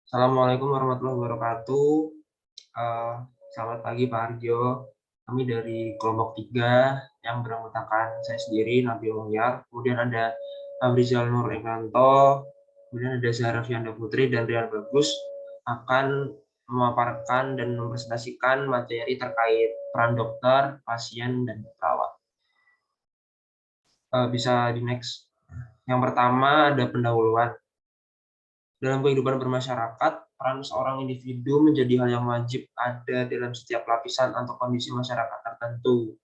Assalamualaikum warahmatullahi wabarakatuh. Eh, Selamat pagi Pak Arjo. Kami dari kelompok 3 yang beranggotakan saya sendiri, Nabil Mulyar. Kemudian ada Abrizal Nur Ekranto. Kemudian ada Zahra Fianda Putri dan Rian Bagus akan memaparkan dan mempresentasikan materi terkait peran dokter, pasien, dan perawat. Bisa di next. Yang pertama ada pendahuluan. Dalam kehidupan bermasyarakat, peran seorang individu menjadi hal yang wajib ada dalam setiap lapisan atau kondisi masyarakat tertentu.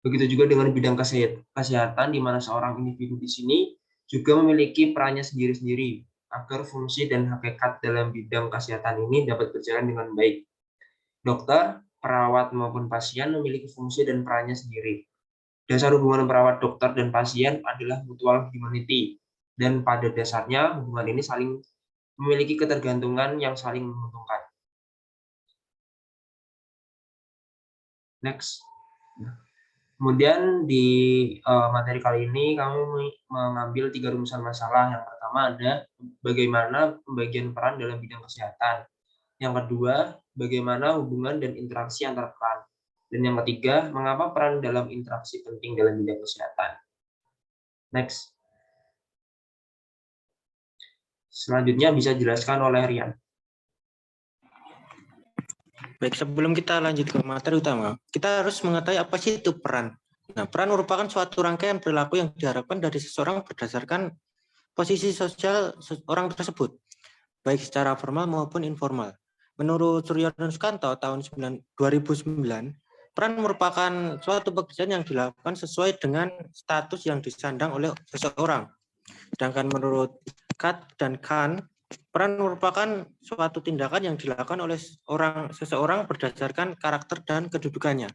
Begitu juga dengan bidang kesehatan, di mana seorang individu di sini juga memiliki perannya sendiri-sendiri agar fungsi dan hakikat dalam bidang kesehatan ini dapat berjalan dengan baik. Dokter, perawat maupun pasien memiliki fungsi dan perannya sendiri. Dasar hubungan perawat, dokter, dan pasien adalah mutual humanity, dan pada dasarnya hubungan ini saling memiliki ketergantungan yang saling menguntungkan. Next. Kemudian di materi kali ini kami mengambil 3 rumusan masalah. Yang pertama ada bagaimana pembagian peran dalam bidang kesehatan. Yang kedua, bagaimana hubungan dan interaksi antar peran. Dan yang ketiga, mengapa peran dalam interaksi penting dalam bidang kesehatan. Next. Selanjutnya bisa dijelaskan oleh Rian. Baik, sebelum kita lanjut ke materi utama, kita harus mengetahui apa sih itu peran. Nah, peran merupakan suatu rangkaian perilaku yang diharapkan dari seseorang berdasarkan posisi sosial orang tersebut, baik secara formal maupun informal. Menurut Suryono Sukanto tahun 2009, peran merupakan suatu pekerjaan yang dilakukan sesuai dengan status yang disandang oleh seseorang. Sedangkan menurut Kat dan Khan, peran merupakan suatu tindakan yang dilakukan oleh seseorang berdasarkan karakter dan kedudukannya.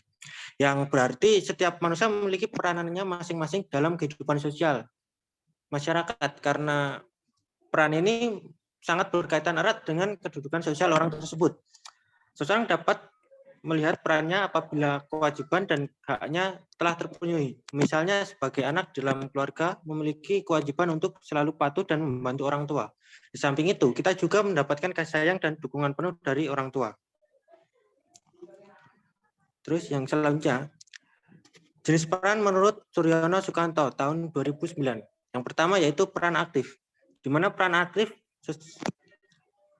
Yang berarti setiap manusia memiliki peranannya masing-masing dalam kehidupan sosial masyarakat, karena peran ini sangat berkaitan erat dengan kedudukan sosial orang tersebut. Seseorang dapat melihat perannya apabila kewajiban dan haknya telah terpenuhi. Misalnya sebagai anak dalam keluarga memiliki kewajiban untuk selalu patuh dan membantu orang tua. Di samping itu, kita juga mendapatkan kasih sayang dan dukungan penuh dari orang tua. Terus yang selanjutnya, jenis peran menurut Suryono Sukanto tahun 2009. Yang pertama yaitu peran aktif. Di mana peran aktif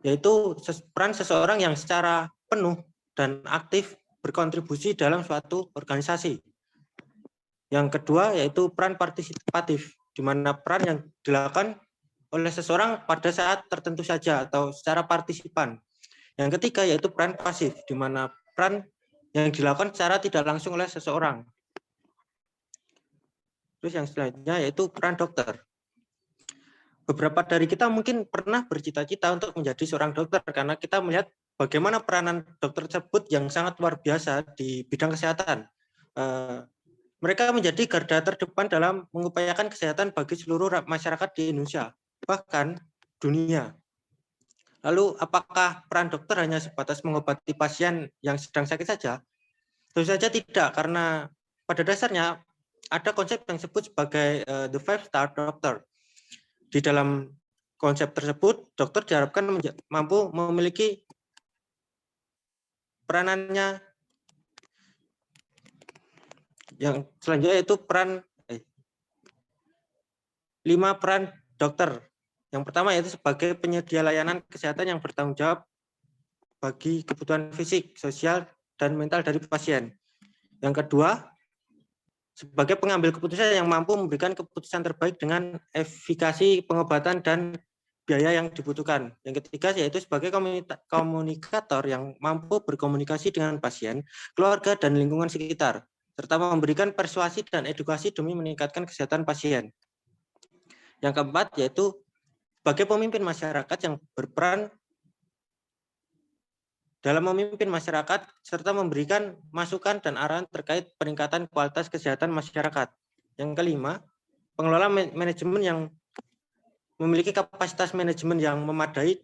yaitu peran seseorang yang secara penuh dan aktif berkontribusi dalam suatu organisasi. Yang kedua yaitu peran partisipatif, di mana peran yang dilakukan oleh seseorang pada saat tertentu saja atau secara partisipan. Yang ketiga yaitu peran pasif, di mana peran yang dilakukan secara tidak langsung oleh seseorang. Terus yang selanjutnya yaitu peran dokter. Beberapa dari kita mungkin pernah bercita-cita untuk menjadi seorang dokter karena kita melihat bagaimana peranan dokter tersebut yang sangat luar biasa di bidang kesehatan. Mereka menjadi garda terdepan dalam mengupayakan kesehatan bagi seluruh masyarakat di Indonesia, bahkan dunia. Lalu apakah peran dokter hanya sebatas mengobati pasien yang sedang sakit saja? Tentu saja tidak, karena pada dasarnya ada konsep yang disebut sebagai the five star doctor. Di dalam konsep tersebut, dokter diharapkan mampu memiliki peranannya yang selanjutnya yaitu peran 5 peran dokter. Yang pertama yaitu sebagai penyedia layanan kesehatan yang bertanggung jawab bagi kebutuhan fisik, sosial, dan mental dari pasien. Yang kedua, sebagai pengambil keputusan yang mampu memberikan keputusan terbaik dengan efikasi pengobatan dan biaya yang dibutuhkan. Yang ketiga yaitu sebagai komunikator yang mampu berkomunikasi dengan pasien, keluarga, dan lingkungan sekitar, serta memberikan persuasi dan edukasi demi meningkatkan kesehatan pasien. Yang keempat yaitu sebagai pemimpin masyarakat yang berperan dalam memimpin masyarakat serta memberikan masukan dan arahan terkait peningkatan kualitas kesehatan masyarakat. Yang kelima, pengelola manajemen yang memiliki kapasitas manajemen yang memadai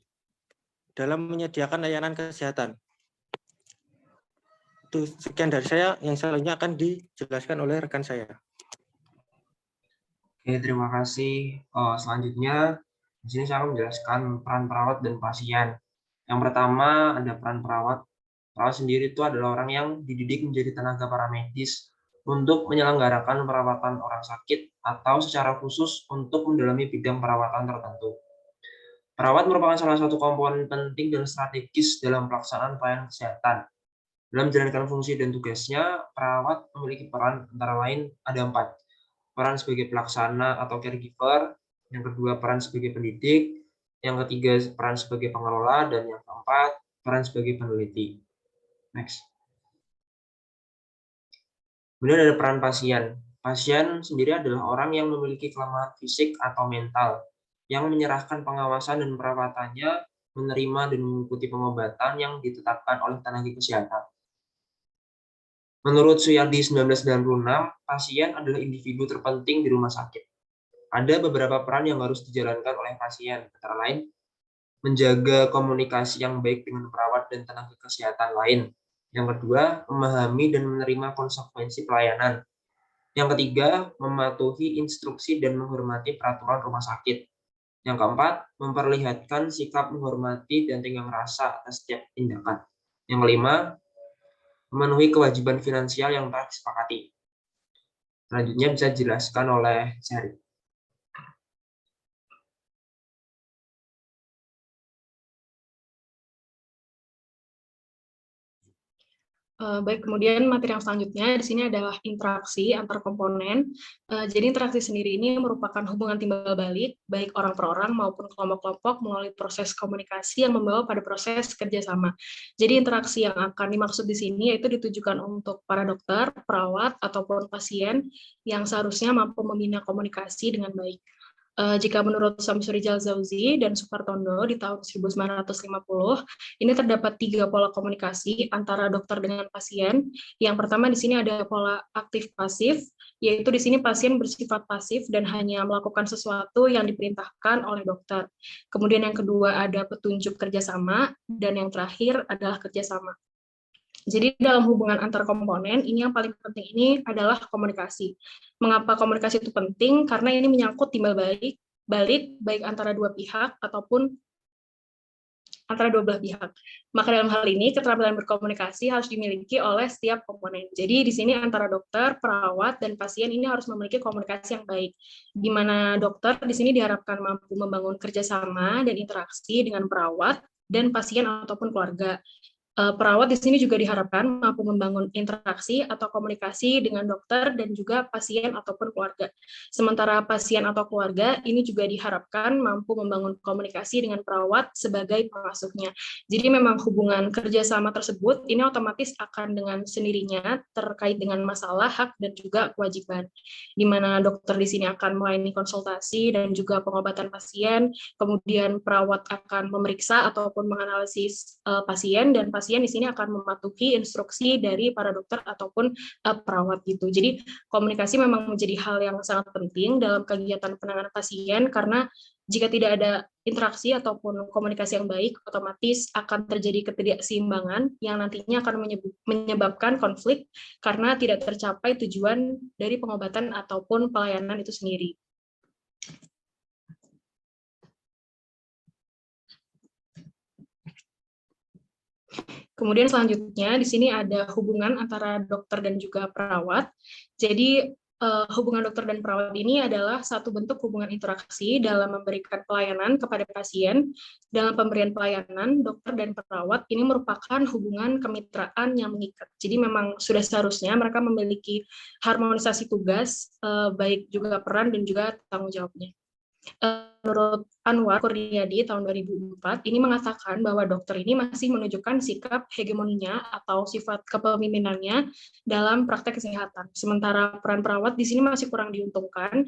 dalam menyediakan layanan kesehatan. Itu sekian dari saya, yang selanjutnya akan dijelaskan oleh rekan saya. Oke, terima kasih. Selanjutnya Di sini saya akan menjelaskan peran perawat dan pasien. Yang pertama ada peran perawat. Perawat sendiri itu adalah orang yang dididik menjadi tenaga paramedis untuk menyelenggarakan perawatan orang sakit atau secara khusus untuk mendalami bidang perawatan tertentu. Perawat merupakan salah satu komponen penting dan strategis dalam pelaksanaan pelayanan kesehatan. Dalam menjalankan fungsi dan tugasnya, perawat memiliki peran antara lain ada 4. Peran sebagai pelaksana atau caregiver, yang kedua peran sebagai pendidik, yang ketiga peran sebagai pengelola, dan yang keempat peran sebagai peneliti. Next. Kemudian ada peran pasien. Pasien sendiri adalah orang yang memiliki kelemahan fisik atau mental, yang menyerahkan pengawasan dan perawatannya, menerima dan mengikuti pengobatan yang ditetapkan oleh tenaga kesehatan. Menurut Suyardi 1996, pasien adalah individu terpenting di rumah sakit. Ada beberapa peran yang harus dijalankan oleh pasien, antara lain menjaga komunikasi yang baik dengan perawat dan tenaga kesehatan lain. Yang kedua, memahami dan menerima konsekuensi pelayanan. Yang ketiga, mematuhi instruksi dan menghormati peraturan rumah sakit. Yang keempat, memperlihatkan sikap menghormati dan tenggang rasa atas setiap tindakan. Yang kelima, memenuhi kewajiban finansial yang telah disepakati. Selanjutnya bisa dijelaskan oleh Syarif. Baik, kemudian materi yang selanjutnya di sini adalah interaksi antar komponen. Jadi interaksi sendiri ini merupakan hubungan timbal balik, baik orang per orang maupun kelompok-kelompok melalui proses komunikasi yang membawa pada proses kerjasama. Jadi interaksi yang akan dimaksud di sini yaitu ditujukan untuk para dokter, perawat, ataupun pasien yang seharusnya mampu membina komunikasi dengan baik. Jika menurut Samsuri Jalzauzi dan Supartondo di tahun 1950, ini terdapat 3 pola komunikasi antara dokter dengan pasien. Yang pertama di sini ada pola aktif-pasif, yaitu di sini pasien bersifat pasif dan hanya melakukan sesuatu yang diperintahkan oleh dokter. Kemudian yang kedua ada petunjuk kerjasama, dan yang terakhir adalah kerjasama. Jadi dalam hubungan antar komponen, ini yang paling penting ini adalah komunikasi. Mengapa komunikasi itu penting? Karena ini menyangkut timbal balik baik antara dua pihak ataupun antara dua belah pihak. Maka dalam hal ini keterampilan berkomunikasi harus dimiliki oleh setiap komponen. Jadi di sini antara dokter, perawat, dan pasien ini harus memiliki komunikasi yang baik. Di mana dokter di sini diharapkan mampu membangun kerjasama dan interaksi dengan perawat dan pasien ataupun keluarga. Perawat di sini juga diharapkan mampu membangun interaksi atau komunikasi dengan dokter dan juga pasien ataupun keluarga. Sementara pasien atau keluarga ini juga diharapkan mampu membangun komunikasi dengan perawat sebagai pengasuhnya. Jadi memang hubungan kerjasama tersebut ini otomatis akan dengan sendirinya terkait dengan masalah hak dan juga kewajiban, di mana dokter di sini akan melayani konsultasi dan juga pengobatan pasien, kemudian perawat akan memeriksa ataupun menganalisis pasien, dan pasien di sini akan mematuhi instruksi dari para dokter ataupun perawat gitu. Jadi komunikasi memang menjadi hal yang sangat penting dalam kegiatan penanganan pasien, karena jika tidak ada interaksi ataupun komunikasi yang baik, otomatis akan terjadi ketidakseimbangan yang nantinya akan menyebabkan konflik karena tidak tercapai tujuan dari pengobatan ataupun pelayanan itu sendiri. Kemudian selanjutnya di sini ada hubungan antara dokter dan juga perawat. Jadi hubungan dokter dan perawat ini adalah satu bentuk hubungan interaksi dalam memberikan pelayanan kepada pasien. Dalam pemberian pelayanan, dokter dan perawat ini merupakan hubungan kemitraan yang mengikat. Jadi memang sudah seharusnya mereka memiliki harmonisasi tugas, baik juga peran dan juga tanggung jawabnya. Menurut Anwar Kurniadi tahun 2004 ini mengatakan bahwa dokter ini masih menunjukkan sikap hegemoninya atau sifat kepemimpinannya dalam praktek kesehatan. Sementara peran perawat di sini masih kurang diuntungkan.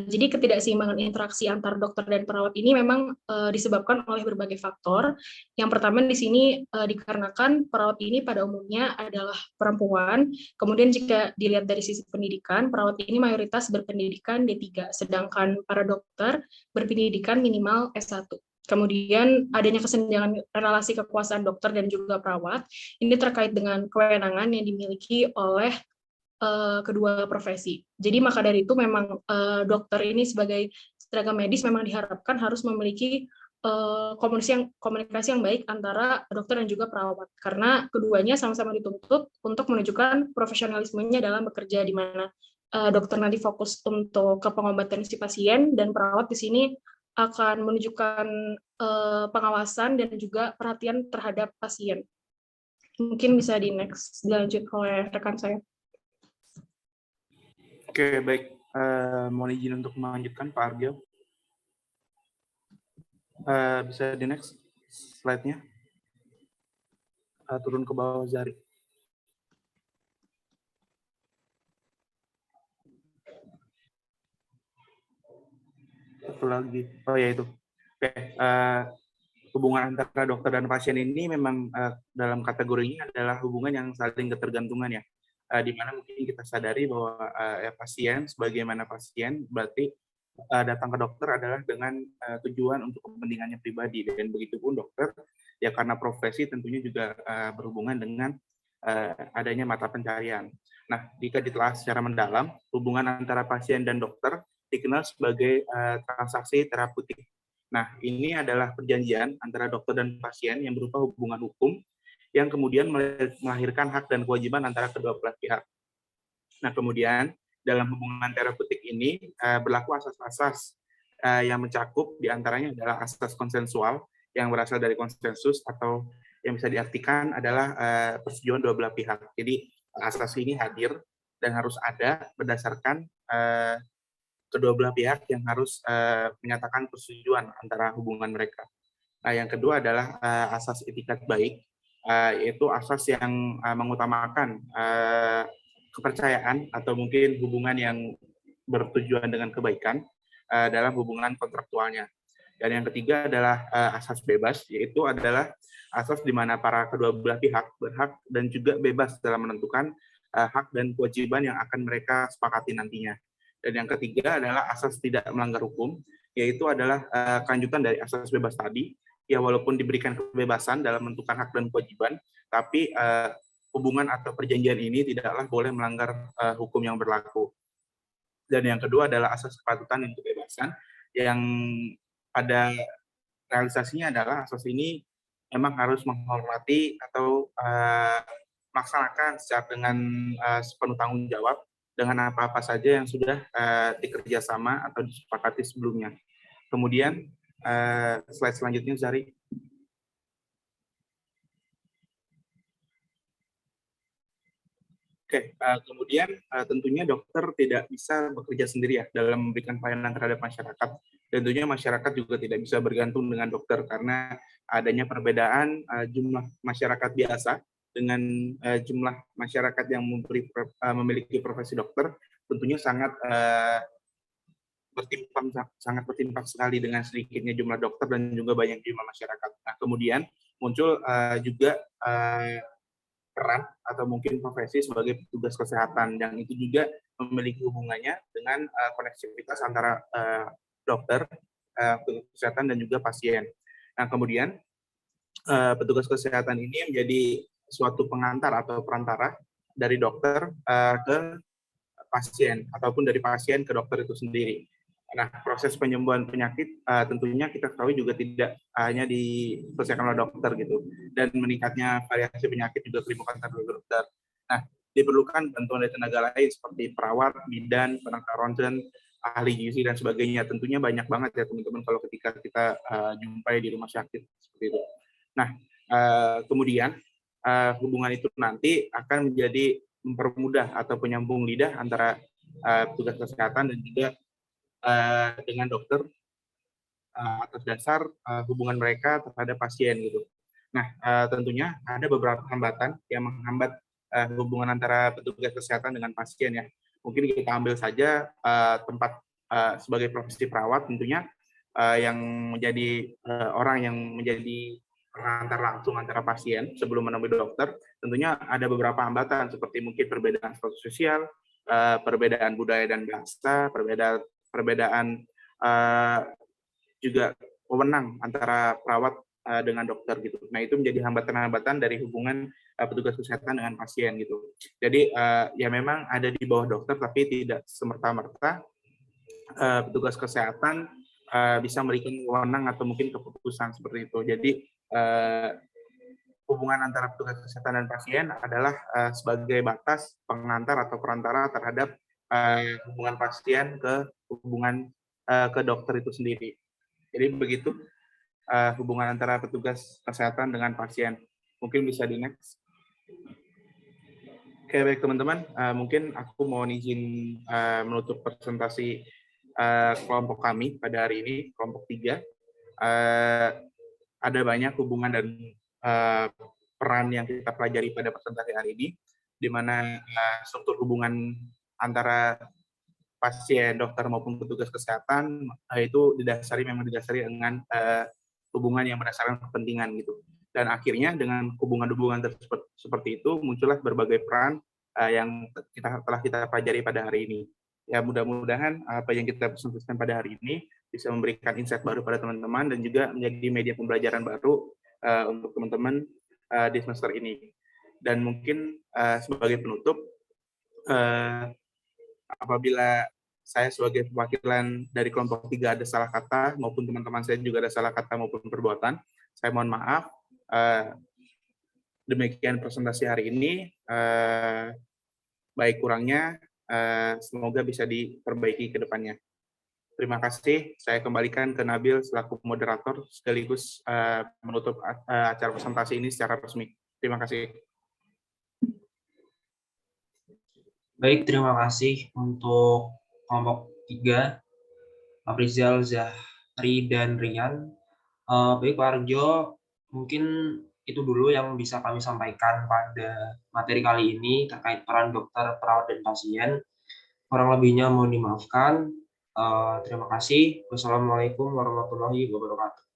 Jadi ketidakseimbangan interaksi antar dokter dan perawat ini memang disebabkan oleh berbagai faktor. Yang pertama di sini dikarenakan perawat ini pada umumnya adalah perempuan. Kemudian jika dilihat dari sisi pendidikan, perawat ini mayoritas berpendidikan D3, sedangkan para dokter berpendidikan minimal S1. Kemudian adanya kesenjangan relasi kekuasaan dokter dan juga perawat ini terkait dengan kewenangan yang dimiliki oleh kedua profesi. Jadi maka dari itu memang dokter ini sebagai tenaga medis memang diharapkan harus memiliki komunikasi yang baik antara dokter dan juga perawat, karena keduanya sama-sama dituntut untuk menunjukkan profesionalismenya dalam bekerja, di mana dokter nanti fokus untuk ke pengobatan si pasien dan perawat di sini akan menunjukkan pengawasan dan juga perhatian terhadap pasien. Mungkin bisa dilanjut oleh rekan saya. Oke, baik. Mohon izin untuk melanjutkan, Pak Argyo. Bisa di next slide-nya. Turun ke bawah, Zari. Satu lagi. Oh ya, itu. Oke. Hubungan antara dokter dan pasien ini memang dalam kategorinya adalah hubungan yang saling ketergantungan ya. Di mana mungkin kita sadari bahwa pasien, sebagaimana pasien, berarti datang ke dokter adalah dengan tujuan untuk kepentingannya pribadi, dan begitu pun dokter ya karena profesi tentunya juga berhubungan dengan adanya mata pencaharian. Nah, jika ditelah secara mendalam, hubungan antara pasien dan dokter dikenal sebagai transaksi terapeutik. Nah, ini adalah perjanjian antara dokter dan pasien yang berupa hubungan hukum yang kemudian melahirkan hak dan kewajiban antara kedua belah pihak. Nah, kemudian dalam hubungan terapeutik ini berlaku asas-asas yang mencakup diantaranya adalah asas konsensual yang berasal dari konsensus, atau yang bisa diartikan adalah persetujuan dua belah pihak. Jadi asas ini hadir dan harus ada berdasarkan kedua belah pihak yang harus menyatakan persetujuan antara hubungan mereka. Nah, yang kedua adalah asas etikat baik, yaitu asas yang mengutamakan kepercayaan atau mungkin hubungan yang bertujuan dengan kebaikan dalam hubungan kontraktualnya. Dan yang ketiga adalah asas bebas, yaitu adalah asas di mana para kedua belah pihak berhak dan juga bebas dalam menentukan hak dan kewajiban yang akan mereka sepakati nantinya. Dan yang ketiga adalah asas tidak melanggar hukum, yaitu adalah kelanjutan dari asas bebas tadi, ya walaupun diberikan kebebasan dalam menentukan hak dan kewajiban, tapi hubungan atau perjanjian ini tidaklah boleh melanggar hukum yang berlaku. Dan yang kedua adalah asas kepatutan dan kebebasan, yang pada realisasinya adalah asas ini memang harus menghormati atau melaksanakan secara dengan sepenuh tanggung jawab dengan apa-apa saja yang sudah dikerjasama atau disepakati sebelumnya. Kemudian slide selanjutnya, Zari. Oke, kemudian tentunya dokter tidak bisa bekerja sendiri ya dalam memberikan pelayanan terhadap masyarakat. Tentunya masyarakat juga tidak bisa bergantung dengan dokter karena adanya perbedaan jumlah masyarakat biasa dengan jumlah masyarakat yang memiliki profesi dokter, tentunya sangat bertimpang sekali dengan sedikitnya jumlah dokter dan juga banyak jumlah masyarakat. Nah, kemudian muncul juga peran atau mungkin profesi sebagai petugas kesehatan, yang itu juga memiliki hubungannya dengan koneksivitas antara dokter, petugas kesehatan dan juga pasien. Nah, kemudian petugas kesehatan ini menjadi suatu pengantar atau perantara dari dokter ke pasien ataupun dari pasien ke dokter itu sendiri. Nah, proses penyembuhan penyakit tentunya kita ketahui juga tidak hanya diselesaikan oleh dokter gitu, dan meningkatnya variasi penyakit juga melibatkan dokter. Nah, diperlukan bantuan dari tenaga lain seperti perawat, bidan, penangkar ronsen, ahli gizi dan sebagainya. Tentunya banyak banget ya teman-teman kalau ketika kita jumpai di rumah sakit seperti itu. Nah, kemudian hubungan itu nanti akan menjadi mempermudah atau penyambung lidah antara petugas kesehatan dan juga dengan dokter atas dasar hubungan mereka terhadap pasien gitu. Nah, tentunya ada beberapa hambatan yang menghambat hubungan antara petugas kesehatan dengan pasien ya. Mungkin kita ambil saja tempat sebagai profesi perawat, tentunya yang menjadi orang yang menjadi pengantar langsung antara pasien sebelum menemui dokter. Tentunya ada beberapa hambatan seperti mungkin perbedaan status sosial, perbedaan budaya dan bahasa, perbedaan juga wewenang antara perawat dengan dokter gitu. Nah, itu menjadi hambatan-hambatan dari hubungan petugas kesehatan dengan pasien gitu. Jadi ya memang ada di bawah dokter, tapi tidak semerta-merta petugas kesehatan bisa memberikan wewenang atau mungkin keputusan seperti itu. Jadi hubungan antara petugas kesehatan dan pasien adalah sebagai batas pengantar atau perantara terhadap hubungan pasien ke hubungan ke dokter itu sendiri. Jadi begitu hubungan antara petugas kesehatan dengan pasien. Mungkin bisa di next. Oke, baik teman-teman, mungkin aku mau izin menutup presentasi kelompok kami pada hari ini, kelompok 3. Ada banyak hubungan dan peran yang kita pelajari pada presentasi hari ini, di mana struktur hubungan antara pasien, dokter maupun petugas kesehatan itu memang didasari dengan hubungan yang berdasarkan kepentingan gitu. Dan akhirnya dengan hubungan-hubungan seperti itu muncullah berbagai peran yang telah kita pelajari pada hari ini. Ya mudah-mudahan apa yang kita presentasikan pada hari ini bisa memberikan insight baru pada teman-teman dan juga menjadi media pembelajaran baru untuk teman-teman di semester ini. Dan mungkin sebagai penutup, apabila saya sebagai perwakilan dari kelompok 3 ada salah kata, maupun teman-teman saya juga ada salah kata maupun perbuatan, saya mohon maaf. Demikian presentasi hari ini. Baik kurangnya, semoga bisa diperbaiki ke depannya. Terima kasih. Saya kembalikan ke Nabil selaku moderator sekaligus menutup acara presentasi ini secara resmi. Terima kasih. Baik, terima kasih untuk kelompok 3, Pak Rizal, Zahri, dan Rian. Baik Pak Arjo, mungkin itu dulu yang bisa kami sampaikan pada materi kali ini terkait peran dokter, perawat, dan pasien. Kurang lebihnya mohon dimaafkan. Terima kasih. Wassalamualaikum warahmatullahi wabarakatuh.